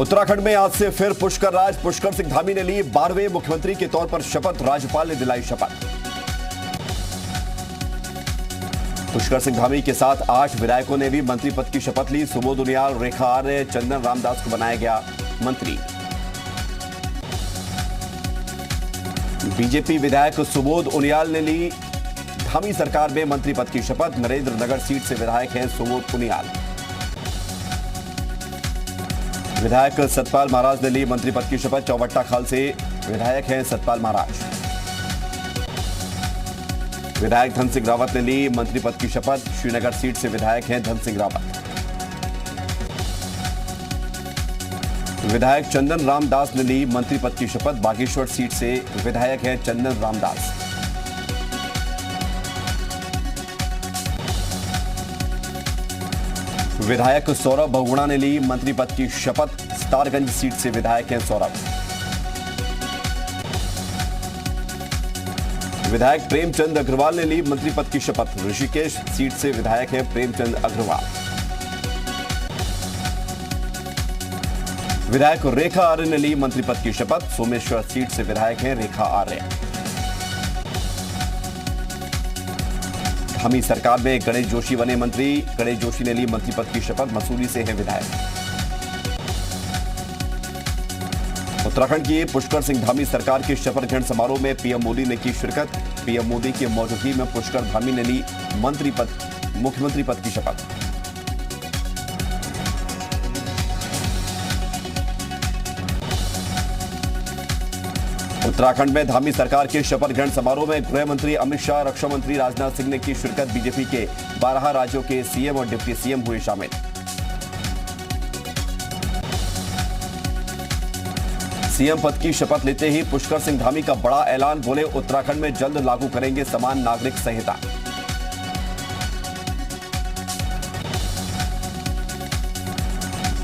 उत्तराखंड में आज से फिर पुष्कर राज। पुष्कर सिंह धामी ने ली 12वें मुख्यमंत्री के तौर पर शपथ। राज्यपाल ने दिलाई शपथ। पुष्कर सिंह धामी के साथ 8 विधायकों ने भी मंत्री पद की शपथ ली। सुबोध उनियाल, रेखा आर्य, चंदन रामदास को बनाया गया मंत्री। बीजेपी विधायक सुबोध उनियाल ने ली धामी सरकार में मंत्री पद की शपथ। नरेंद्र नगर सीट से विधायक हैं सुबोध उनियाल। विधायक सतपाल महाराज ने ली मंत्री पद की शपथ। चौबट्टा खाल से विधायक हैं सतपाल महाराज। विधायक धन सिंह रावत ने ली मंत्री पद की शपथ। श्रीनगर सीट से विधायक हैं धन सिंह रावत। विधायक चंदन रामदास ने ली मंत्री पद की शपथ। बागेश्वर सीट से विधायक हैं चंदन रामदास। विधायक सौरभ बहुगुणा ने ली मंत्री पद की शपथ। स्टारगंज सीट से विधायक हैं सौरभ। विधायक प्रेमचंद अग्रवाल ने ली मंत्री पद की शपथ। ऋषिकेश सीट से विधायक हैं प्रेमचंद अग्रवाल। विधायक रेखा आर्य ने ली मंत्री पद की शपथ। सोमेश्वर सीट से विधायक हैं रेखा आर्य। धामी सरकार में गणेश जोशी बने मंत्री। गणेश जोशी ने ली मंत्री पद की शपथ। मसूरी से हैं विधायक। उत्तराखंड की पुष्कर सिंह धामी सरकार के शपथ ग्रहण समारोह में पीएम मोदी ने की शिरकत। पीएम मोदी की मौजूदगी में पुष्कर धामी ने ली मुख्यमंत्री पद की शपथ। उत्तराखंड में धामी सरकार के शपथ ग्रहण समारोह में गृह मंत्री अमित शाह, रक्षा मंत्री राजनाथ सिंह ने की शिरकत। बीजेपी के 12 राज्यों के सीएम और डिप्टी सीएम हुए शामिल। सीएम पद की शपथ लेते ही पुष्कर सिंह धामी का बड़ा ऐलान। बोले, उत्तराखंड में जल्द लागू करेंगे समान नागरिक संहिता।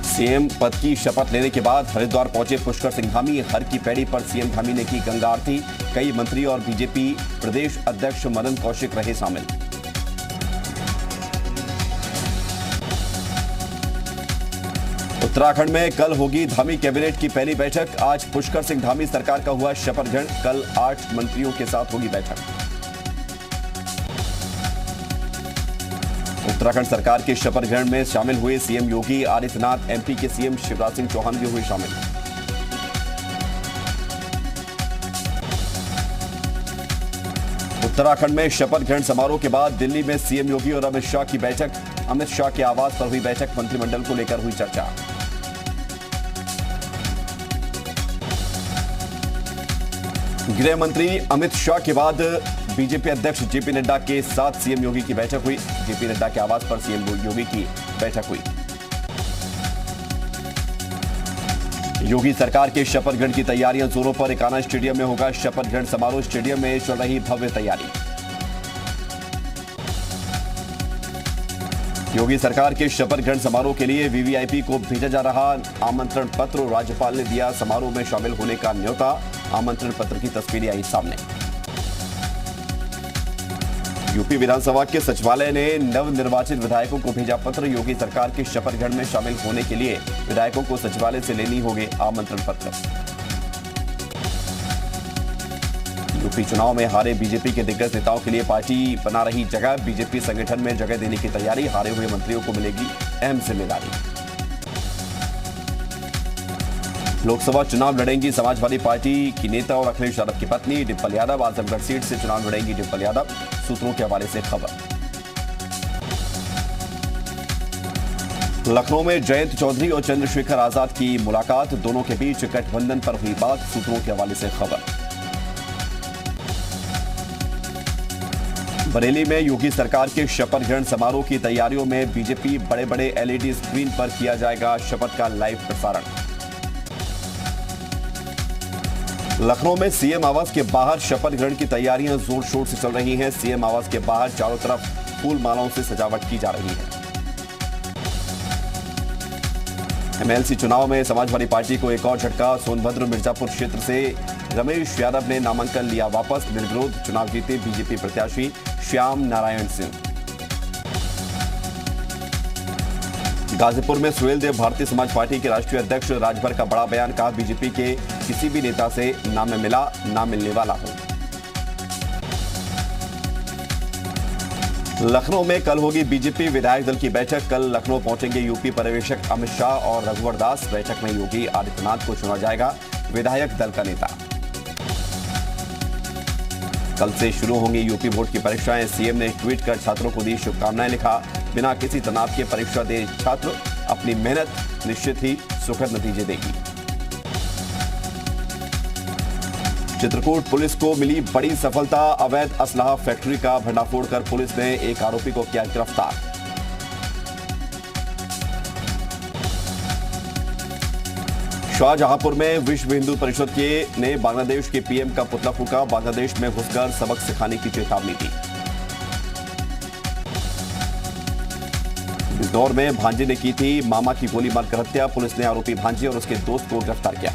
सीएम पद की शपथ लेने के बाद हरिद्वार पहुंचे पुष्कर सिंह धामी। हर की पैड़ी पर सीएम धामी ने की गंगा आरती। कई मंत्री और बीजेपी प्रदेश अध्यक्ष मदन कौशिक रहे शामिल। उत्तराखंड में कल होगी धामी कैबिनेट की पहली बैठक। आज पुष्कर सिंह धामी सरकार का हुआ शपथ ग्रहण। कल 8 मंत्रियों के साथ होगी बैठक। उत्तराखंड सरकार के शपथ ग्रहण में शामिल हुए सीएम योगी आदित्यनाथ। एमपी के सीएम शिवराज सिंह चौहान भी हुए शामिल। उत्तराखंड में शपथ ग्रहण समारोह के बाद दिल्ली में सीएम योगी और अमित शाह की बैठक। अमित शाह के आवास पर हुई बैठक। मंत्रिमंडल को लेकर हुई चर्चा। गृह मंत्री अमित शाह के बाद बीजेपी अध्यक्ष जेपी नड्डा के साथ सीएम योगी की बैठक हुई। जेपी नड्डा के आवास पर सीएम योगी की बैठक हुई। योगी सरकार के शपथ ग्रहण की तैयारियां जोरों पर। एकाना स्टेडियम में होगा शपथ ग्रहण समारोह। स्टेडियम में चल रही भव्य तैयारी। योगी सरकार के शपथ ग्रहण समारोह के लिए वीवीआईपी को भेजा जा रहा आमंत्रण पत्र। राज्यपाल ने दिया समारोह में शामिल होने का न्योता। आमंत्रण पत्र की तस्वीरें आई सामने। यूपी विधानसभा के सचिवालय ने नवनिर्वाचित विधायकों को भेजा पत्र। योगी सरकार के शपथ ग्रहण में शामिल होने के लिए विधायकों को सचिवालय से लेनी होगी आमंत्रण पत्र। यूपी चुनाव में हारे बीजेपी के दिग्गज नेताओं के लिए पार्टी बना रही जगह। बीजेपी संगठन में जगह देने की तैयारी। हारे हुए मंत्रियों को मिलेगी अहम जिम्मेदारी। लोकसभा चुनाव लड़ेंगी समाजवादी पार्टी की नेता और अखिलेश यादव की पत्नी डिंपल यादव। आजमगढ़ सीट से चुनाव लड़ेंगी डिंपल यादव। सूत्रों के हवाले से खबर। लखनऊ में जयंत चौधरी और चंद्रशेखर आजाद की मुलाकात। दोनों के बीच गठबंधन पर हुई बात। सूत्रों के हवाले से खबर। बरेली में योगी सरकार के शपथ ग्रहण समारोह की तैयारियों में बीजेपी। बड़े बड़े एलईडी स्क्रीन पर किया जाएगा शपथ का लाइव प्रसारण। लखनऊ में सीएम आवास के बाहर शपथ ग्रहण की तैयारियां जोर शोर से चल रही हैं। सीएम आवास के बाहर चारों तरफ फूल मालाओं से सजावट की जा रही है। एमएलसी चुनाव में समाजवादी पार्टी को एक और झटका। सोनभद्र मिर्जापुर क्षेत्र से रमेश यादव ने नामांकन लिया वापस। निर्विरोध चुनाव जीते बीजेपी प्रत्याशी श्याम नारायण सिंह। गाजीपुर में सुहेल देव भारतीय समाज पार्टी के राष्ट्रीय अध्यक्ष राजभर का बड़ा बयान, कहा बीजेपी के किसी भी नेता से ना मैं मिला ना मिलने वाला हूं। लखनऊ में कल होगी बीजेपी विधायक दल की बैठक। कल लखनऊ पहुंचेंगे यूपी पर्यवेक्षक अमित शाह और रघुवर दास। बैठक में योगी आदित्यनाथ को चुना जाएगा विधायक दल का नेता। कल से शुरू होंगी यूपी बोर्ड की परीक्षाएं। सीएम ने ट्वीट कर छात्रों को दी शुभकामनाएं, लिखा बिना किसी तनाव के परीक्षा दे छात्र, अपनी मेहनत निश्चित ही सुखद नतीजे देगी। चित्रकूट पुलिस को मिली बड़ी सफलता, अवैध असलहा फैक्ट्री का भंडाफोड़ कर पुलिस ने एक आरोपी को किया गिरफ्तार। शाहजहांपुर में विश्व हिंदू परिषद ने बांग्लादेश के पीएम का पुतला फूंका। बांग्लादेश में घुसकर सबक सिखाने की चेतावनी दी। बिजनौर में भांजे ने की थी मामा की गोली मारकर हत्या। पुलिस ने आरोपी भांजे और उसके दोस्त को गिरफ्तार किया।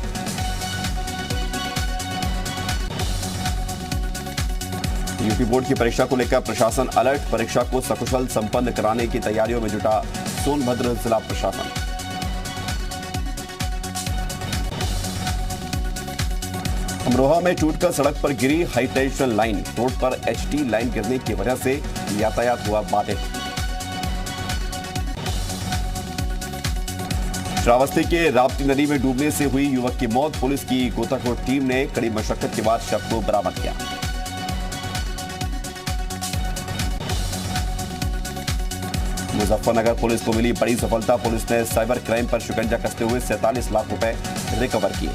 यूपी बोर्ड की परीक्षा को लेकर प्रशासन अलर्ट। परीक्षा को सकुशल संपन्न कराने की तैयारियों में जुटा सोनभद्र जिला प्रशासन। अमरोहा में टूटकर सड़क पर गिरी हाई टेंशन लाइन। रोड पर एचटी लाइन गिरने की वजह से यातायात हुआ बाधित। श्रावस्ती के राप्ती नदी में डूबने से हुई युवक की मौत। पुलिस की गोताखोर टीम ने कड़ी मशक्कत के बाद शव को बरामद किया। मुजफ्फरनगर पुलिस को मिली बड़ी सफलता। पुलिस ने साइबर क्राइम पर शिकंजा कसते हुए 47 लाख रुपए रिकवर किए।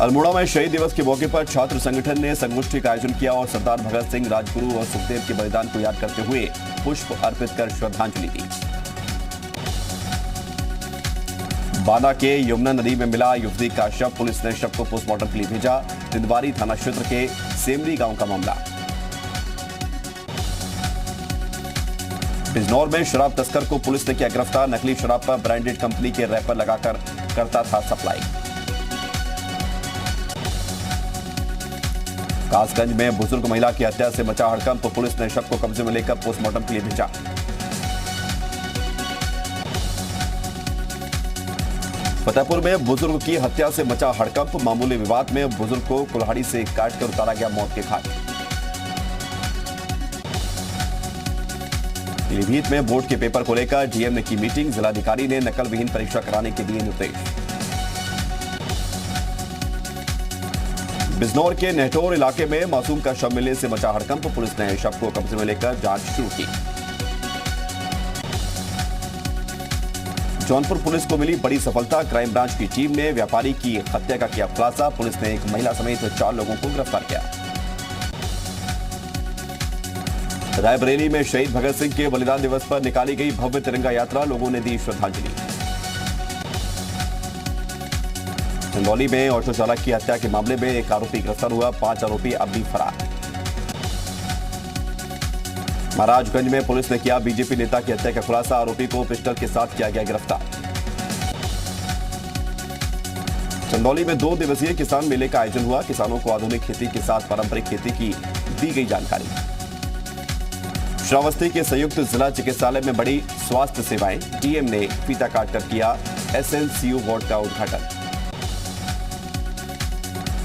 अल्मोड़ा में शहीद दिवस के मौके पर छात्र संगठन ने संगोष्ठी का आयोजन किया और सरदार भगत सिंह, राजगुरु और सुखदेव के बलिदान को याद करते हुए पुष्प अर्पित कर श्रद्धांजलि दी। बांदा के यमुना नदी में मिला युवती का शव। पुलिस ने शव को पोस्टमार्टम के लिए भेजा। तिंदवारी थाना क्षेत्र के सेमरी गांव का मामला। बिजनौर में शराब तस्कर को पुलिस ने किया गिरफ्तार। नकली शराब पर ब्रांडेड कंपनी के रैपर लगाकर करता था सप्लाई। कासगंज में बुजुर्ग महिला की हत्या से मचा हड़कंप। पुलिस ने शव को कब्जे में लेकर पोस्टमार्टम के लिए भेजा। फतेहपुर में बुजुर्ग की हत्या से मचा हड़कंप। मामूली विवाद में बुजुर्ग को कुल्हाड़ी से काटकर उतारा गया मौत के घाट। पीलीभीत में बोर्ड के पेपर को लेकर डीएम ने की मीटिंग। जिलाधिकारी ने नकल विहीन परीक्षा कराने के दिए निर्देश। बिजनौर के नेहटोर इलाके में मासूम का शव मिलने से मचा हड़कंप। पुलिस ने शव को कब्जे में लेकर जांच शुरू की। जौनपुर पुलिस को मिली बड़ी सफलता। क्राइम ब्रांच की टीम ने व्यापारी की हत्या का किया खुलासा। पुलिस ने एक महिला समेत 4 लोगों को गिरफ्तार किया। रायबरेली में शहीद भगत सिंह के बलिदान दिवस पर निकाली गई भव्य तिरंगा यात्रा। लोगों ने दी श्रद्धांजलि। चंदौली में ऑटो चालक की हत्या के मामले में एक आरोपी गिरफ्तार हुआ। 5 आरोपी अब भी फरार। महाराजगंज में पुलिस ने किया बीजेपी नेता की हत्या का खुलासा। आरोपी को पिस्टल के साथ किया गया गिरफ्तार। चंदौली में 2 दिवसीय किसान मेले का आयोजन हुआ। किसानों को आधुनिक खेती के साथ पारंपरिक खेती की दी गई जानकारी। श्रावस्ती के संयुक्त जिला चिकित्सालय में बढ़ी स्वास्थ्य सेवाएं। डीएम ने फीता काटकर किया एसएनसीयू वार्ड का उद्घाटन।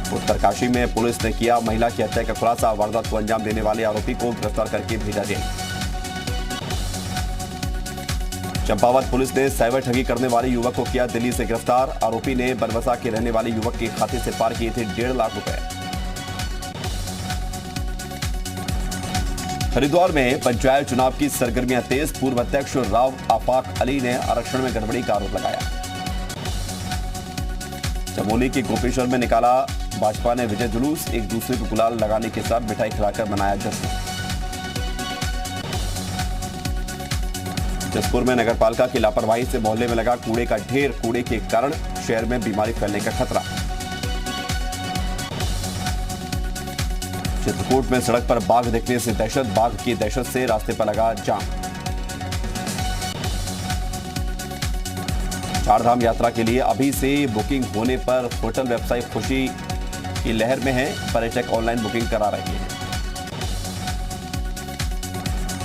उत्तरकाशी में पुलिस ने किया महिला की हत्या का खुलासा। वारदात को अंजाम देने वाले आरोपी को गिरफ्तार करके भेजा जेल। चंपावत पुलिस ने साइबर ठगी करने वाले युवक को किया दिल्ली से गिरफ्तार। आरोपी ने बनबसा के रहने वाले युवक के खाते से पार किए थे 1.5 लाख रुपए। हरिद्वार में पंचायत चुनाव की सरगर्मियां तेज। पूर्व अध्यक्ष राव आफाक अली ने आरक्षण में गड़बड़ी का आरोप लगाया। चमोली के गोपेश्वर में निकाला भाजपा ने विजय जुलूस। एक दूसरे को गुलाल लगाने के साथ मिठाई खिलाकर मनाया जश्न। जसपुर में नगरपालिका की लापरवाही से मोहल्ले में लगा कूड़े का ढेर। कूड़े के कारण शहर में बीमारी फैलने का खतरा। चित्रकूट में सड़क पर बाघ देखने से दहशत। बाघ की दहशत से रास्ते पर लगा जाम। चारधाम यात्रा के लिए अभी से बुकिंग होने पर होटल वेबसाइट खुशी की लहर में है। पर्यटक ऑनलाइन बुकिंग करा रहे हैं।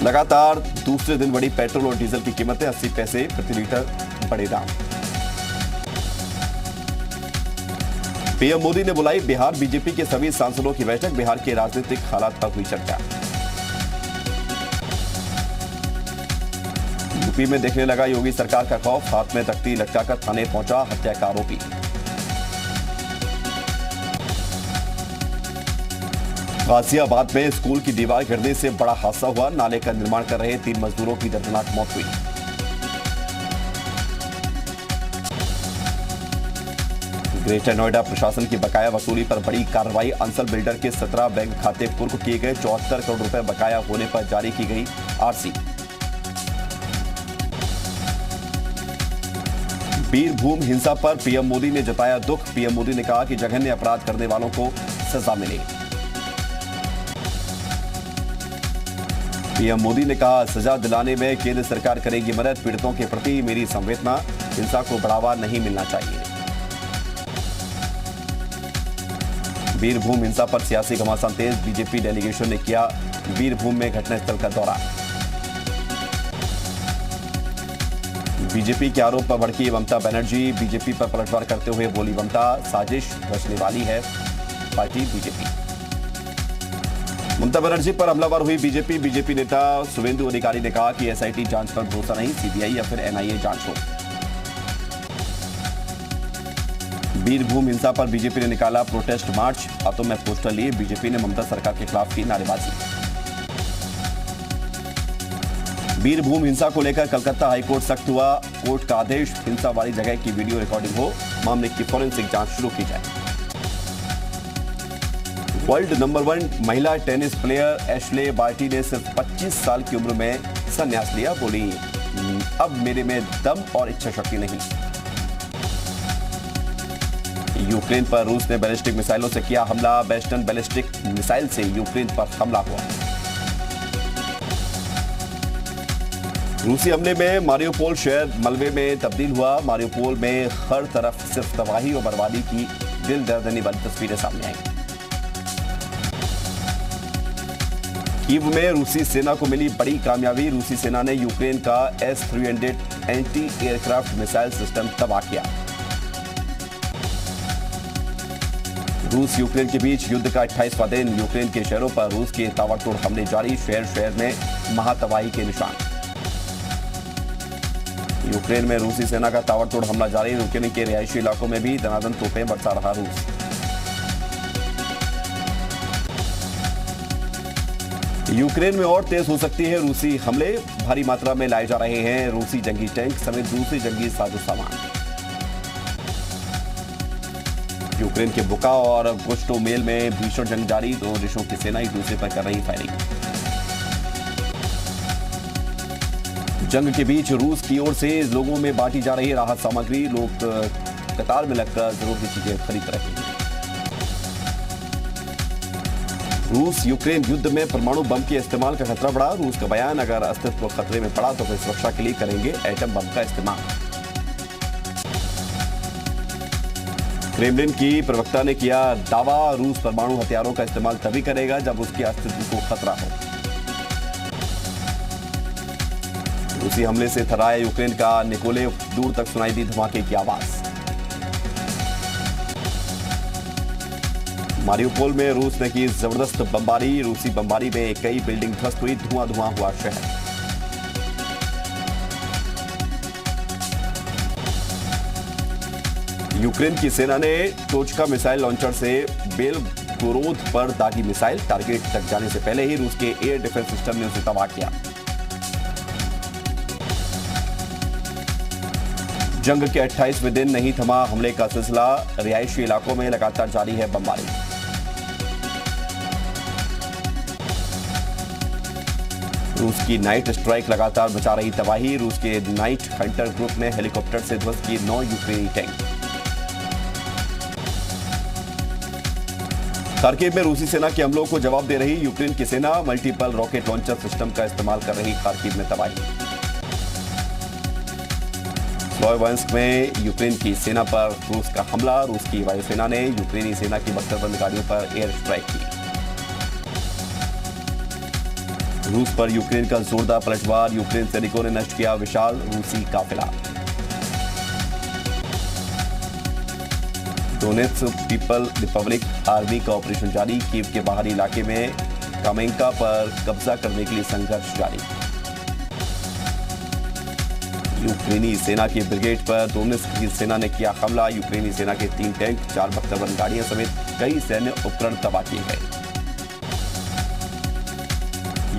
लगातार दूसरे दिन बढ़ी पेट्रोल और डीजल की कीमतें, 80 पैसे प्रति लीटर बढ़े दाम। पीएम मोदी ने बुलाई बिहार बीजेपी के सभी सांसदों की बैठक, बिहार के राजनीतिक हालात पर हुई चर्चा। यूपी में देखने लगा योगी सरकार का खौफ, हाथ में तख्ती लटकाकर थाने पहुंचा हत्या का आरोपी। गाजियाबाद में स्कूल की दीवार गिरने से बड़ा हादसा हुआ, नाले का निर्माण कर रहे 3 मजदूरों की दर्दनाक मौत हुई। ग्रेटर नोएडा प्रशासन की बकाया वसूली पर बड़ी कार्रवाई, अंसल बिल्डर के 17 बैंक खाते कुर्क किए गए, 74 करोड़ रुपए बकाया होने पर जारी की गई आरसी। बीरभूम हिंसा पर पीएम मोदी ने जताया दुख, पीएम मोदी ने कहा कि जघन्य अपराध करने वालों को सजा मिले। पीएम मोदी ने कहा सजा दिलाने में केंद्र सरकार करेगी मदद, पीड़ितों के प्रति मेरी संवेदना, हिंसा को बढ़ावा नहीं मिलना चाहिए। बीरभूम हिंसा पर सियासी घमासान तेज, बीजेपी डेलीगेशन ने किया बीरभूम में घटनास्थल का दौरा। बीजेपी के आरोप पर भड़की ममता बनर्जी, बीजेपी पर पलटवार करते हुए बोली ममता, साजिश रचने वाली है पार्टी बीजेपी। ममता बनर्जी पर हमलावर हुई बीजेपी नेता शुभेंदु अधिकारी ने कहा कि एसआईटी जांच पर भरोसा नहीं, सीबीआई या फिर एनआईए जांच हो। बीरभूम हिंसा पर बीजेपी ने निकाला प्रोटेस्ट मार्च, हाथों में पोस्टर लिए बीजेपी ने ममता सरकार के खिलाफ की नारेबाजी। बीरभूम हिंसा को लेकर कलकत्ता हाईकोर्ट सख्त हुआ, कोर्ट का आदेश हिंसा वाली जगह की वीडियो रिकॉर्डिंग हो, मामले की फॉरेंसिक जांच शुरू की जाए। वर्ल्ड नंबर 1 महिला टेनिस प्लेयर एशले बार्टी ने सिर्फ 25 साल की उम्र में संन्यास लिया, बोली अब मेरे में दम और इच्छा शक्ति नहीं। यूक्रेन पर रूस ने बैलिस्टिक मिसाइलों से किया हमला, बेस्टन बैलिस्टिक मिसाइल से यूक्रेन पर हमला हुआ। रूसी हमले में मारियोपोल शहर मलबे में तब्दील हुआ, मारियोपोल में हर तरफ सिर्फ तबाही और बर्बादी की दिल दर्दनी वाली तस्वीरें सामने आई। कीव में रूसी सेना को मिली बड़ी कामयाबी, रूसी सेना ने यूक्रेन का S-300 anti aircraft missile system तबाह किया। रूस यूक्रेन के बीच युद्ध का 28वां दिन, यूक्रेन के शहरों पर रूस के ताबड़तोड़ हमले जारी, शहर में महातबाही के निशान। यूक्रेन में रूसी सेना का ताबड़तोड़ हमला जारी, यूक्रेन के रिहायशी इलाकों में भी दनादन तोपें बरसा रहा रूस। यूक्रेन में और तेज हो सकती है रूसी हमले, भारी मात्रा में लाए जा रहे हैं रूसी जंगी टैंक समेत दूसरी जंगी साजो सामान। यूक्रेन के बुका और गोस्टोमेल में भीषण जंग जारी, दो देशों की सेना एक दूसरे पर कर रही फायरिंग। जंग के बीच रूस की ओर से लोगों में बांटी जा रही राहत सामग्री, लोग कतार में लगकर जरूरी चीजें खरीद रहे हैं। रूस यूक्रेन युद्ध में परमाणु बम के इस्तेमाल का खतरा बढ़ा, रूस का बयान, अगर अस्तित्व खतरे में पड़ा तो फिर सुरक्षा के लिए करेंगे एटम बम का इस्तेमाल। क्रेमलिन की प्रवक्ता ने किया दावा, रूस परमाणु हथियारों का इस्तेमाल तभी करेगा जब उसके अस्तित्व को खतरा हो। रूसी हमले से थर्राया यूक्रेन का निकोलेव, दूर तक सुनाई दी धमाके की आवाज। मारियोपोल में रूस ने की जबरदस्त बमबारी, रूसी बमबारी में कई बिल्डिंग ध्वस्त हुई, धुआं हुआ शहर। यूक्रेन की सेना ने टोचका मिसाइल लॉन्चर से बेलगोरोद पर दागी मिसाइल, टारगेट तक जाने से पहले ही रूस के एयर डिफेंस सिस्टम ने उसे तबाह किया। जंग के 28वें दिन नहीं थमा हमले का सिलसिला, रिहायशी इलाकों में लगातार जारी है बमबारी। रूस की नाइट स्ट्राइक लगातार मचा रही तबाही, रूस के नाइट हंटर ग्रुप ने हेलीकॉप्टर से ध्वस्त की 9 यूक्रेनी टैंक। खार्किव में रूसी सेना के हमलों को जवाब दे रही यूक्रेन की सेना, मल्टीपल रॉकेट लॉन्चर सिस्टम का इस्तेमाल कर रही खार्किव में तबाही। स्लोवियांस्क में यूक्रेन की सेना पर रूस का हमला, रूस की वायुसेना ने यूक्रेनी सेना की बख्तरबंद गाड़ियों पर एयर स्ट्राइक की। रूस पर यूक्रेन का जोरदार पलटवार, यूक्रेन सैनिकों ने नष्ट किया विशाल रूसी काफिला। डोनेट्स्क पीपल रिपब्लिक आर्मी का ऑपरेशन जारी, कीव के बाहरी इलाके में कामेंका पर कब्जा करने के लिए संघर्ष जारी। यूक्रेनी सेना की ब्रिगेड पर डोनेट्स्क की सेना ने किया हमला, यूक्रेनी सेना के 3 टैंक, 4 बख्तरबंद गाड़ियां समेत कई सैन्य उपकरण तबाह किए गए।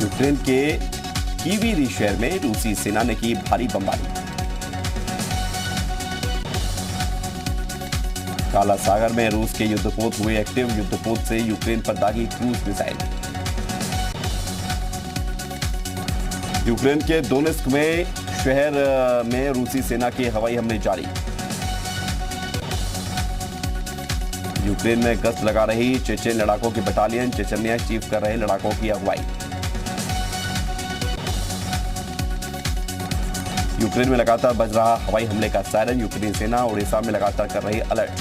यूक्रेन के कीवी शहर में रूसी सेना ने की भारी बमबारी। काला सागर में रूस के युद्धपोत हुए एक्टिव, युद्धपोत से यूक्रेन पर दागी क्रूज मिसाइल। यूक्रेन के डोनेट्स्क में शहर में रूसी सेना के हवाई हमले जारी। यूक्रेन में गश्त लगा रही चेचेन लड़ाकों की बटालियन, चेचन्या चीफ कर रहे लड़ाकों की अगुवाई। यूक्रेन में लगातार बज रहा हवाई हमले का सायरन, यूक्रेनी सेना ओडिशा में लगातार कर रही अलर्ट।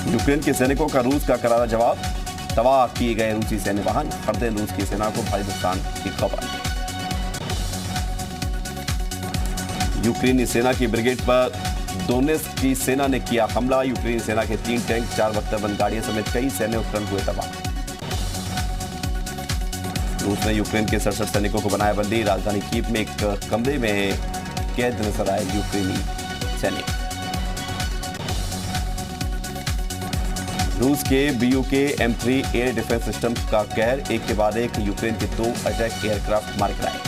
यूक्रेन के सैनिकों का रूस का करारा जवाब, तबाह किए गए रूसी सैन्य वाहन, हर दिन रूस की सेना को भारी नुकसान की खबर। यूक्रेनी सेना की ब्रिगेड पर डोनेट्स्क की सेना ने किया हमला, यूक्रेनी सेना के 3 टैंक, 4 बख्तरबंद गाड़ियां समेत कई सैन्य उपकरण हुए तबाह। रूस ने यूक्रेन के 67 सैनिकों को बनाया बंदी, राजधानी कीव में एक कमरे में कैद नजर आए यूक्रेनी सैनिक। रूस के BUK M3 air defence system का कहर, एक के बाद एक यूक्रेन के 2 अटैक एयरक्राफ्ट मार गिराए।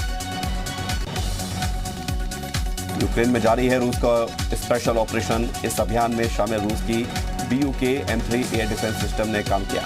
यूक्रेन में जारी है रूस का स्पेशल ऑपरेशन, इस अभियान में शामिल रूस की BUK M3 air defence system ने काम किया।